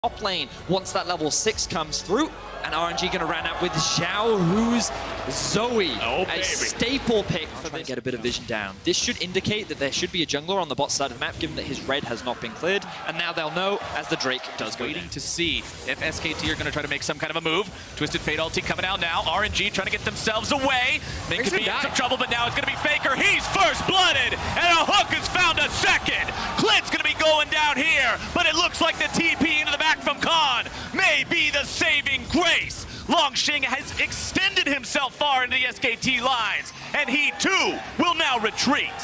top lane once that level 6 comes through. And RNG going to run out with Xiao Hu's Zoe, a staple pick for them. Get a bit of vision down. This should indicate that there should be a jungler on the bot side of the map, given that his red has not been cleared. And now they'll know as the Drake does go waiting to see if SKT are going to try to make some kind of a move. Twisted Fate ulti coming out now. RNG trying to get themselves away. They could be in some trouble, but now it's going to be Faker. He's first blooded, and a hook has found a second. Clint's going to be going down here, but it looks like the TP into the back from Khan may be the saving grace. Longxing has extended himself far into the SKT lines, and he too will now retreat.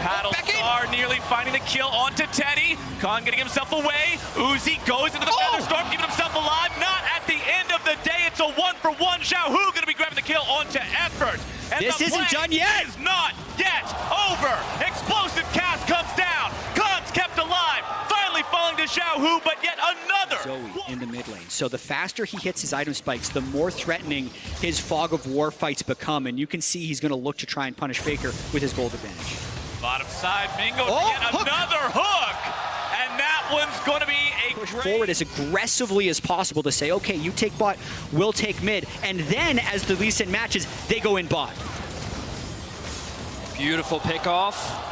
Paddlestar nearly finding the kill onto Teddy. Khan getting himself away. Uzi goes into the Featherstorm, keeping himself alive. Not at the end of the day. It's a 1-for-1. Xiao Hu going to be grabbing the kill onto Effort. And this isn't done yet. Is not yet over. Explosive cast comes down. Khan's kept alive. Finally falling to Xiao Hu, but yet another. Zoe in the mid lane. So the faster he hits his item spikes, the more threatening his fog of war fights become. And you can see he's going to look to try and punish Faker with his gold advantage. Bottom side, Mingo yet another hook. And that one's going to be a push forward as aggressively as possible to say, okay, you take bot, we'll take mid. And then as the recent matches, they go in bot. Beautiful pick off.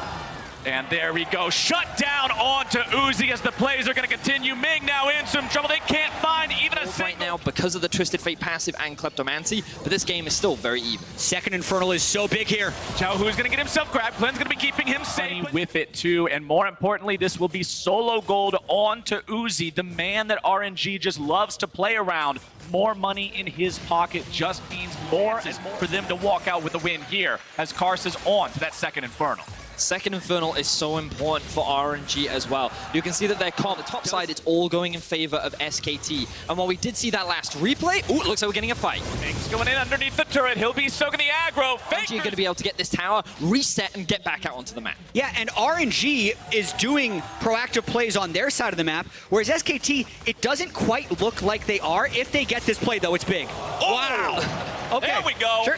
And there we go. Shut down onto Uzi as the plays are going to continue. Ming now in some trouble. They can't find even a single. Right now because of the Twisted Fate passive and Kleptomancy, but this game is still very even. Second Infernal is so big here. Xiao Hu's going to get himself grabbed. Glenn's going to be keeping him safe with it too. And more importantly, this will be solo gold onto Uzi, the man that RNG just loves to play around. More money in his pocket just means more for them to walk out with a win here as Karsa's on to that second Infernal. Second Infernal is so important for RNG as well. You can see that they're on the top side, it's all going in favor of SKT. And while we did see that last replay, ooh, it looks like we're getting a fight. Ming's going in underneath the turret. He'll be soaking the aggro. RNG are going to be able to get this tower, reset, and get back out onto the map. Yeah, and RNG is doing proactive plays on their side of the map, whereas SKT, it doesn't quite look like they are. If they get this play, though, it's big. Oh! Wow. Okay. There we go. Sure.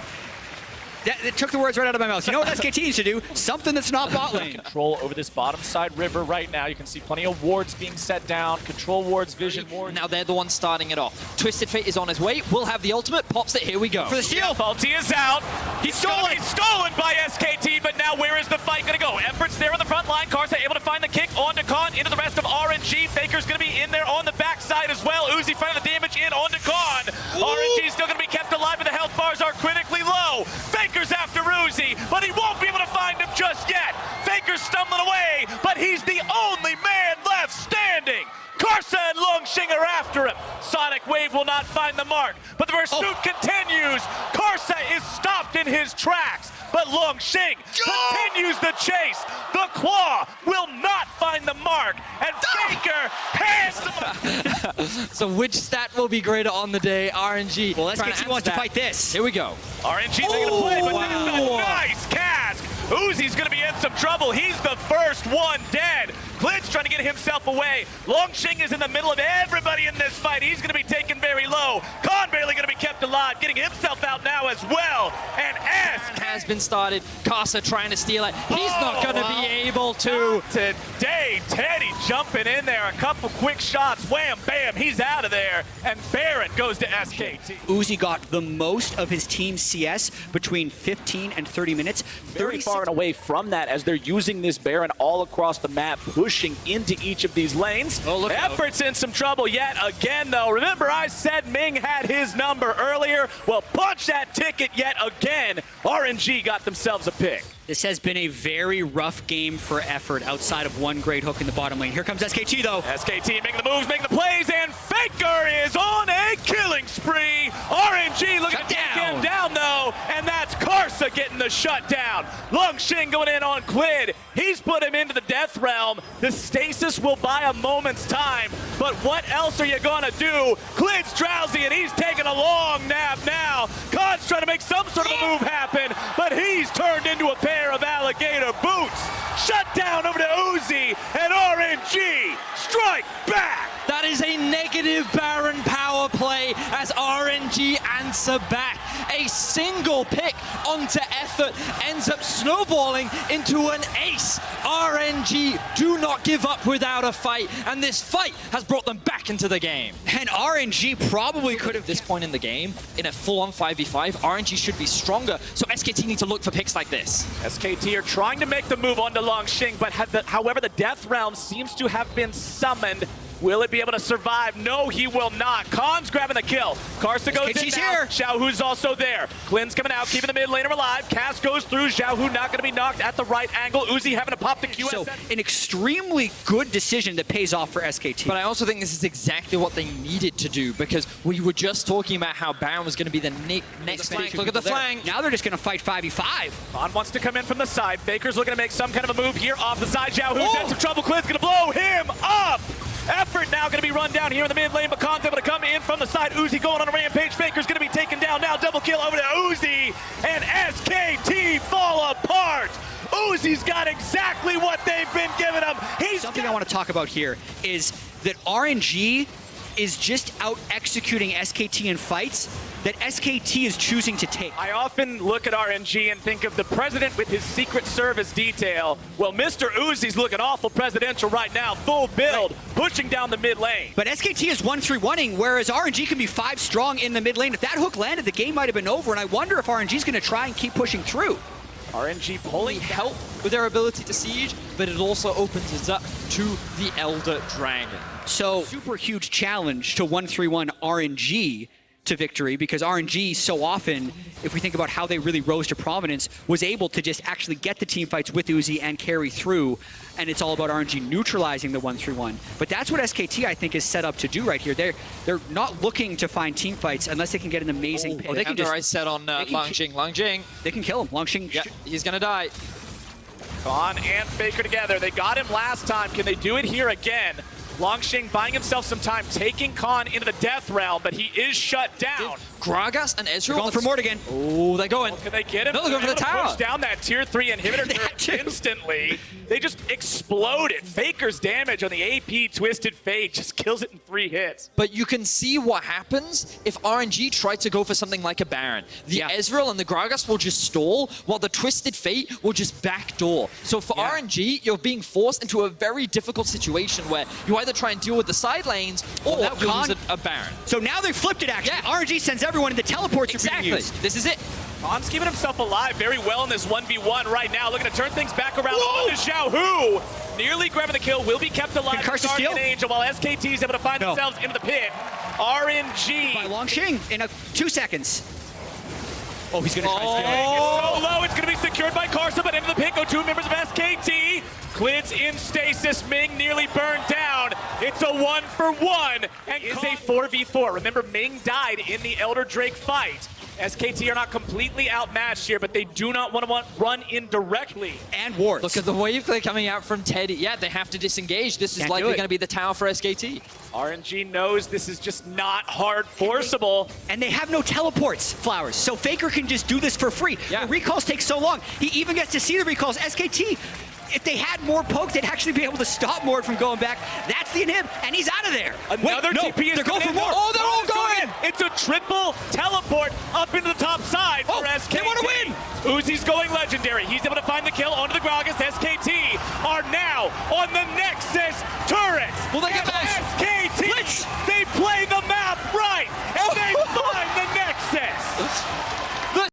It took the words right out of my mouth. You know what SKT needs to do? Something that's not bot lane. Control over this bottom side river right now. You can see plenty of wards being set down. Control wards, vision wards. Now they're the ones starting it off. Twisted Fate is on his way. We'll have the ultimate. Pops it. Here we go. For the steal. Ulti is out. He's stolen. He's stolen by SKT, but now where is the fight going to go? Effort's there on the front line. Karsa able to find the kick onto Khan into the rest of RNG. Faker's going to be in there on the backside as well. Uzi finding the damage in onto Khan. RNG still going to be kept alive, but the health bars are critically low. Faker's after Uzi, but he won't be able to find him just yet. Faker's stumbling away, but he's the only man left standing. Karsa and Longxing are after him. Sonic Wave will not find the mark, but the pursuit continues. Karsa is stopped in his tracks, but Longxing continues the chase. The claw will not find the mark, and Faker hands him. So which stat will be greater on the day? RNG. Well, SKT wants to fight this. Here we go. RNG making a play, but that's a nice cast. Uzi's going to be in some trouble. He's the first one dead. Clint's trying to get himself away. Longxing is in the middle of everybody in this fight. He's going to be taken very low. Khan barely going to be kept alive, getting himself out now as well. And S has been started. Karsa trying to steal it. He's not going to be able to. Not today, Teddy jumping in there. A couple quick shots. Wham, bam, he's out of there. And Baron goes to SKT. Uzi got the most of his team's CS between 15 and 30 minutes. Very far and away from that as they're using this Baron all across the map, pushing into each of these lanes. Oh, look out. Effort's in some trouble yet again, though. Remember, I said Ming had his number earlier. Well, punch that ticket yet again. RNG got themselves a pick. This has been a very rough game for Effort outside of one great hook in the bottom lane. Here comes SKT, though. SKT making the moves, making the plays, and Faker is on a killing spree. RNG looking to take him down, though, and that's Karsa getting the shutdown. Longxing going in on Quid. He's put him into the death realm. The stasis will buy a moment's time, but what else are you going to do? Quid's drowsy, and he's taking a long nap now. Khan's trying to make some sort of a move happen, but he's turned into a pair of alligator boots. Shut down over to Uzi, and RNG strike back. That is a negative Baron power play as RNG RNG answer back. A single pick onto effort ends up snowballing into an ace. RNG do not give up without a fight, and this fight has brought them back into the game. And RNG probably could have At this point in the game, in a full-on 5v5, RNG should be stronger, so SKT need to look for picks like this. SKT are trying to make the move onto Longxing, but however, the Death Realm seems to have been summoned. Will it be able to survive? No, he will not. Khan's grabbing the kill. Karsa goes in now. here. Xiaohu's also there. Quinn's coming out, keeping the mid laner alive. Cass goes through. Xiaohu not going to be knocked at the right angle. Uzi having to pop the QS. So an extremely good decision that pays off for SKT. But I also think this is exactly what they needed to do, because we were just talking about how Baron was going to be the next flank. Look at the flank. Now they're just going to fight 5v5. Khan wants to come in from the side. Faker's looking to make some kind of a move here off the side. Xiaohu's in some trouble. Quinn's going to blow him up. Effort now going to be run down here in the mid lane, but Khan's able to come in from the side. Uzi going on a rampage. Faker's going to be taken down now. Double kill over to Uzi, and SKT fall apart. Uzi's got exactly what they've been giving him. Something I want to talk about here is that RNG is just out executing SKT in fights that SKT is choosing to take. I often look at RNG and think of the president with his Secret Service detail. Well, Mr. Uzi's looking awful presidential right now. Full build, pushing down the mid lane. But SKT is 1-3-1-ing, whereas RNG can be 5 strong in the mid lane. If that hook landed, the game might have been over, and I wonder if RNG is going to try and keep pushing through. RNG pulling Help with their ability to siege, but it also opens it up to the Elder Dragon. So super huge challenge to 1-3-1 RNG to victory, because RNG so often, if we think about how they really rose to prominence, was able to just actually get the team fights with Uzi and carry through, and it's all about RNG neutralizing the 1-3-1. But that's what SKT, I think, is set up to do right here. They're not looking to find team fights unless they can get an amazing pick. They can just set on Longxing. Longxing. They can kill him. Longxing. Yeah, he's gonna die. Khan and Faker together. They got him last time. Can they do it here again? Longxing buying himself some time, taking Khan into the Death Realm, but he is shut down. Gragas and Ezreal Going for Mortigan. Oh, they're going. Can they get him? No, they're going for the tower. Push down that tier 3 inhibitor instantly. They just exploded. Faker's damage on the AP Twisted Fate just kills it in 3 hits. But you can see what happens if RNG try to go for something like a Baron. The Ezreal and the Gragas will just stall, while the Twisted Fate will just backdoor. So for RNG, you're being forced into a very difficult situation where you either try and deal with the side lanes or you use a Baron. So now they flipped it, actually. Yeah. RNG sends everyone into teleports. Exactly. This is it. Khan's keeping himself alive very well in this 1v1 right now. Looking to turn things back around on to Xiaohu. Nearly grabbing the kill. Will be kept alive. Karsa steal? Angel while SKT is able to find themselves into the pit. RNG. By Longxing in 2 seconds. Oh, he's going to try to steal it. It's so low. It's going to be secured by Karsa, but into the pit go 2 members of SKT. Clids in stasis. Ming nearly burned down. It's a 1-for-1. And is a 4v4. Remember, Ming died in the Elder Drake fight. SKT are not completely outmatched here, but they do not want to run in directly. And wards. Look at the wave they're coming out from Teddy. Yeah, they have to disengage. This is likely going to be the tower for SKT. RNG knows this is just not hard forceable. And they have no teleports, Flowers. So Faker can just do this for free. Yeah. The recalls take so long. He even gets to see the recalls. SKT, if they had more pokes, they'd actually be able to stop Mord from going back. That's the inhib, and he's out of there. Another TP is they're going for more. Oh, they're all going. It's a triple teleport up into the top side for SKT. They want to win. Uzi's going legendary. He's able to find the kill onto the Gragas. SKT are now on the Nexus turret. Will they get those?